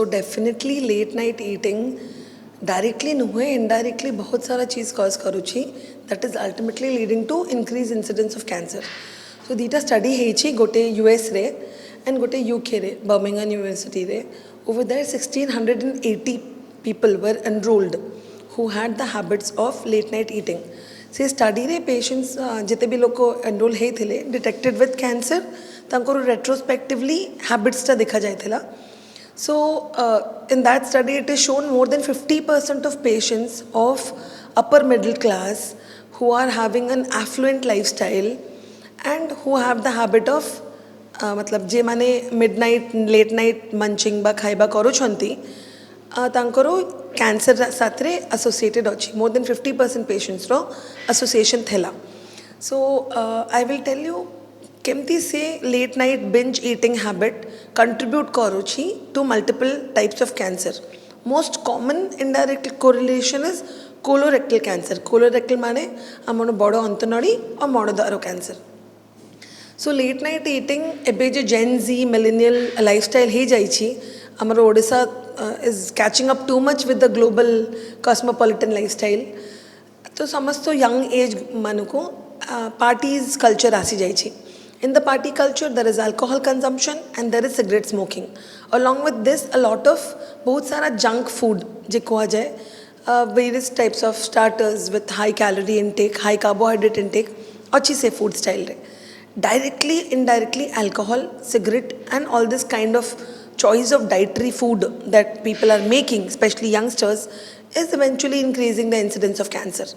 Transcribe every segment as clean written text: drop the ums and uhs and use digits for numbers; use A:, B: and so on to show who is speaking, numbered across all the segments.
A: सो definitely late night eating directly नुहे indirectly बहुत सारा चीज कॉज करुची that is ultimately leading to increase incidence of cancer. So दीटा स्टडी है गोटे यूएस रे एंड गोटे यूके रे बर्मिंघम यूनिवर्सिटी रे. Over there 1680 people were enrolled who had the habits of late night eating. से स्टडी रे पेशेंट्स जिते भी लोग को एनरोल होते डिटेक्टेड विथ कैंसर तांकर रेट्रोस्पेक्टिवली हैबिट्सटा देखा जाइथिला. So in that study it is shown more than 50% of patients of upper middle class who are having an affluent lifestyle and who have the habit of मतलब जे माने midnight late night munching बा खाइबा करूछंती तांकरो cancer साथ रे associated अच्छी. more than 50% patients रो association थेला. So I will tell you केमती से late night binge eating habit contribute करुची to multiple types of cancer. Most common indirect correlation is colorectal cancer. Colorectal माने आम बड़ अंतनड़ी और मड़द्वार cancer. So late night eating एबे जो जेन जी मिलेनियल लाइफस्टाइल हो जाइए आमर Odisha is catching up too much with the global cosmopolitan lifestyle. तो समस्त यंग एज मान को पार्टीज कल्चर आसी जाइए. In the party culture, there is alcohol consumption and there is cigarette smoking. Along with this, a lot of बहुत सारा junk food जो कहा जाए, various types of starters with high calorie intake, high carbohydrate intake, अच्छी से food style रहे. Directly, indirectly, alcohol, cigarette, and all this kind of choice of dietary food that people are making, especially youngsters, is eventually increasing the incidence of cancer.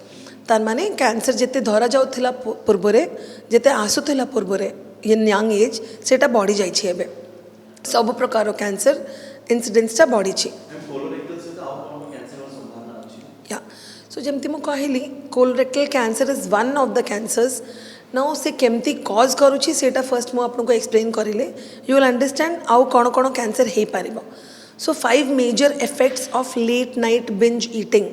A: तार माने cancer जिते धरा जाउथिला पूर्वरे जिते आसुथिला पूर्वरे ये young age सेटा बढ़ी जाइछि. एबे सब प्रकार कैंसर इन्सिडेंसटा बढ़ी. या सो जमती मु कहली colorectal cancer is one of the cancers. Now से केमती कॉज करूछि सेटा फर्स्ट मु आपनको एक्सप्लेन करिले यू विल अंडरस्टैंड आउ कोन कोन कैंसर हे पारिबो. So 5 major effects of late night binge eating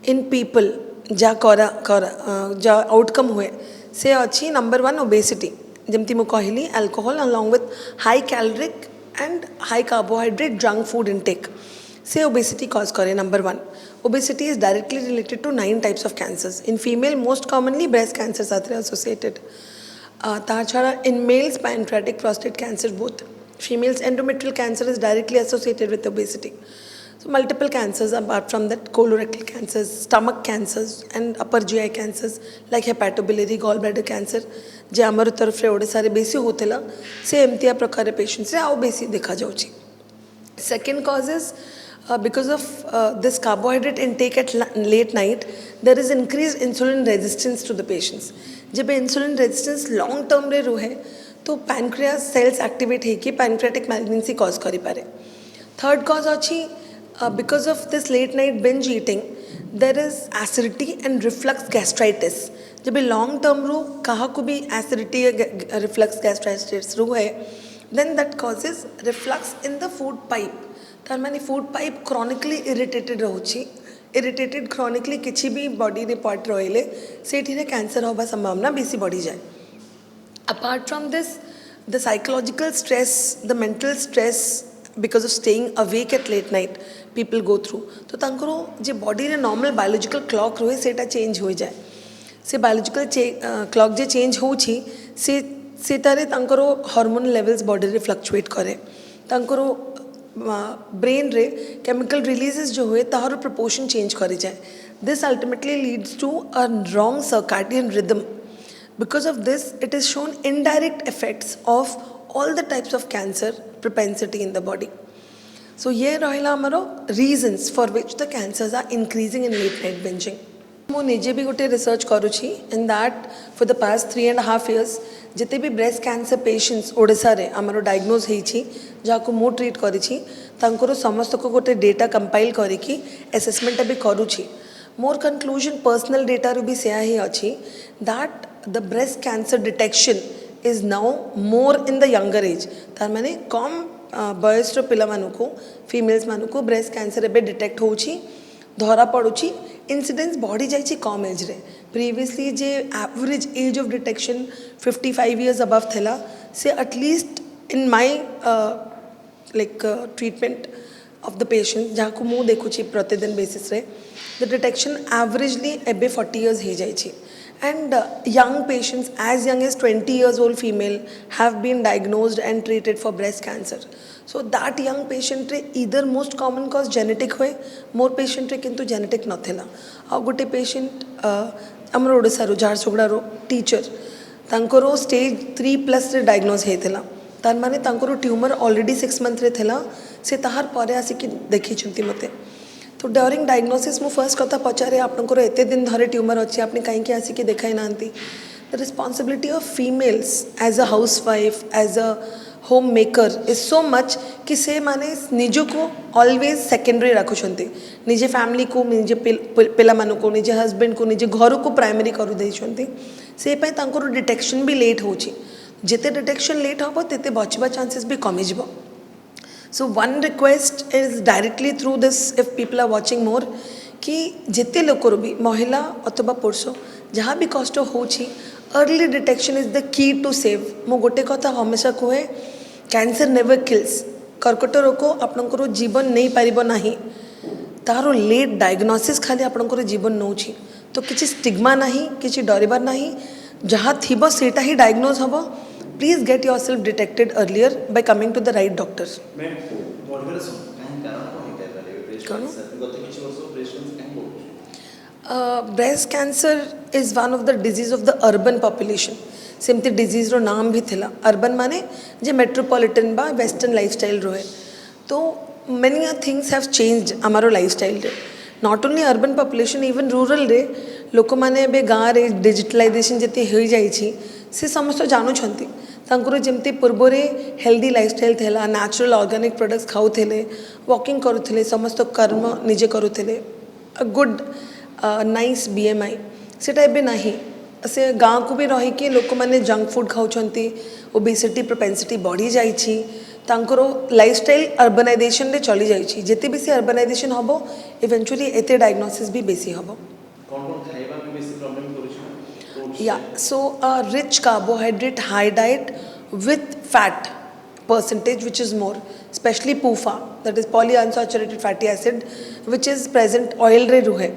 A: in people जा जा आउटकम हुए से अच्छी. Number 1 obesity. जमती मु कहली alcohol along with high caloric and high carbohydrate junk food intake से ओबेसिटी कॉज करे. Number 1 obesity is directly related to 9 types of cancers. In female most commonly breast cancer साथ associated. तार छाड़ा in males pancreatic prostate cancer both. Females endometrial cancer is directly associated with obesity. So multiple cancers apart from that, colorectal cancers, stomach cancers and upper GI cancers like hepatobiliary, gallbladder cancer जे आमर तरफ रे ओडे सारे बेसी होतेला से एमतिया प्रकार patients रे आउ बेसी देखा जाउची. Second cause is because of this carbohydrate intake at late night there is increased insulin resistance to the patients. जब insulin resistance long term रे रुहे तो pancreas cells activate है कि pancreatic malignancy cause करी पारे. Third cause अच्छी because of this late night binge eating there is acidity and reflux gastritis. जब long term रू कहा को भी acidity reflux gastritis रू है then that causes reflux in the food pipe. तार माने food pipe chronically irritated रहउची. irritated chronically किछि भी बॉडी रे पार्ट रहले सेठी रे कैंसर होबा संभावना बेसी बढ़ी जाए. apart from this the psychological stress, the mental stress because of staying awake at late night people go through. तो तांकरो जे बॉडी रे नॉर्मल बायोलॉजिकल क्लॉक रहे सेटा चेंज हो जाए. से बायोलॉजिकल क्लॉक जे चेंज होउछि से सेटारे तांकरो हार्मोन लेवल्स बॉडी रे फ्लक्चुएट करे. तांकरो ब्रेन रे केमिकल रिलीजेस जो हुए ताहारो प्रपोर्शन चेंज करे जाए. This ultimately leads to a wrong circadian rhythm. Because of this it is shown indirect effects of all the types of cancer propensity in the body. So ये रहला हमारो reasons for which the cancers are increasing in late night binging. मो निजे भी गोटे research करूची in that for the past 3.5 years जिते भी breast cancer patients ओडिशा रे हमारो डायग्नोज हेछि जाको मो ट्रीट करिछि तांकरो समस्त को गोटे डेटा कंपाइल करिकि असेसमेंट भी करूची. मोर कंक्लूजन पर्सनल डेटा रू भी सेया ही अछि that the breast cancer detection is now more in the younger age. तार माने कम बयस रो पिला मानु को फीमेल्स मानु को ब्रेस्ट कैंसर एबे डिटेक्ट होउची धरा पड़ुची. इंसिडेंस बढ़ी जाइछि कम एज रे. Previously J average age of detection 55 years above थेला से at least in my like treatment of the patients जहाँ को मु देखुची प्रतिदिन बेसिस रे the detection averagely एबे 40 years हो जाइए and young patients as young as 20 years old female have been diagnosed and treated for breast cancer. So that young patient रे either most common cause genetic हुए मोर patient रे किंतु genetic नथिला आ गोटे patient हमर ओडिसा रो झारसुगुड़ा रो teacher तांकरो stage 3+ रे diagnose हेथिला तार माने तांकरो tumour already 6 month रे थिला से ताहार परे आसिक देखि छंती मते तो ड्यूरिंग डायग्नोसिस मु फर्स्ट कथा पचारे आपनकर एते दिन धरे ट्यूमर अछि आपने काहे के आसिक देखाई नांती the responsibility of females as a housewife as a home maker is so much कि से माने निजो को ऑलवेज सेकेंडरी रखुछंती निजे फैमिली को निजे पिला मानु को निजे हस्बैंड को निजे घर को प्राइमरी करू देछंती से पय तांकर डिटेक्शन भी लेट होची जेते डिटेक्शन लेट हबो तेते बचबा चांसेस भी कमी जिवो. So one request is directly through this if people are watching more कि जिते लोकर भी महिला अथवा पुरुष जहाँ भी कष्ट होची early detection is the key to save मो गोटे कथा हमेशा कहे कैंसर नेवर किल्स कर्कट रोग आपणकर जीवन नहीं पारिबो नाही तारो लेट डायग्नोसिस खाली आपणकर जीवन नौची तो किसी स्टिग्मा नहीं किसी डरबार नहीं जहाँ थिबो सेटा ही डायग्नोज हबो. Please get yourself detected earlier by coming to the right doctor. Breast cancer is one of the disease of the urban population. सेमती disease रो नाम भी थिला urban माने जे metropolitan बा western lifestyle रोहे तो many things have changed हमारो lifestyle रे not only urban population even rural रे लोक माने बे गाँ रे digitalization जति हो जाई छी से समस्त जानू छंती तांकुरो जेमती पूर्वरे हेल्दी लाइफस्टाइल थेला नेचुरल ऑर्गेनिक प्रोडक्ट्स खाउथेले वॉकिंग करूथेले समस्त कर्म निजे करूथेले अ गुड नाइस बीएमआई सेटा एबे नाही से गाँ को भी रही कि लोक माने जंक फूड खाउछंती ओबेसिटी प्रोपेंसिटी बढ़ी जाई छी तांकुरो लाइफस्टाइल अर्बनाइजेशन रे चली जाई छी जेते बेसी अर्बनाइजेशन हबो इवेंचुअली एते डायग्नोसिस भी बेसी हबो.
B: कोन कोन खाइबा भी बेसी problem करूछ.
A: Yeah, so a rich carbohydrate high diet with fat percentage which is more, especially PUFA, that is polyunsaturated fatty acid, which is present oil re ruhe.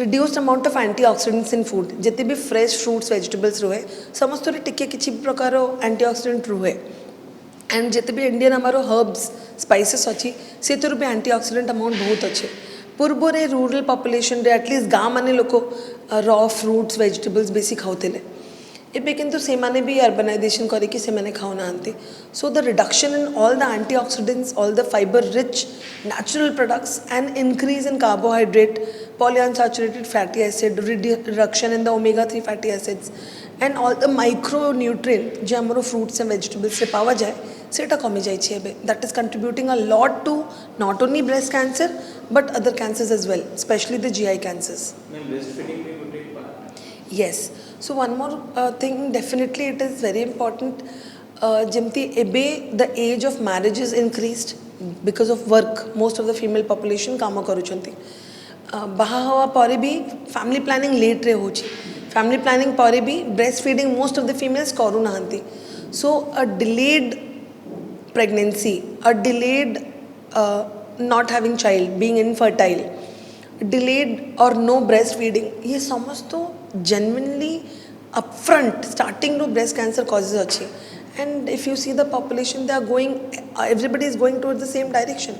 A: Reduced amount of antioxidants in food. जितने भी fresh fruits vegetables रुहे, समस्त रे टिके किसी भी प्रकारो antioxidant रुहे. And जितने भी Indian हमारो herbs, spices अच्छी, से तो रुपये antioxidant amount बहुत अच्छे. पूर्वरे रूरल पॉपुलेशन रे एटलिस्ट गाँ माने लोको रॉ फ्रूट्स वेजिटेबल्स बेसी खाउतेले एबे किंतु से माने भी अर्बनाइजेशन करे कि से माने खाउ नांती so the reduction in all the antioxidants all the fibre rich natural products and increase in carbohydrate polyunsaturated fatty acid reduction in the omega 3 fatty acids and all the micro nutrient जे हमरो fruits and vegetables से पावा जाए सेटा कमी जाई छे एबे that is contributing a lot to not only breast cancer but other cancers as well, especially the GI cancers.
B: Breastfeeding will take part.
A: Yes. So one more thing, definitely it is very important. Jimti ebe the age of marriage is increased because of work. Most of the female population kama karuchanti. Baha hawa pare bhi family planning late re hochi. Family planning pare bhi breastfeeding most of the females karu nahanti. So a delayed pregnancy, a delayed not having child, being infertile, delayed or no breastfeeding, ये समस्त तो genuinely upfront starting to breast cancer causes अच्छी. And if you see the population, they are going, everybody is going towards the same direction.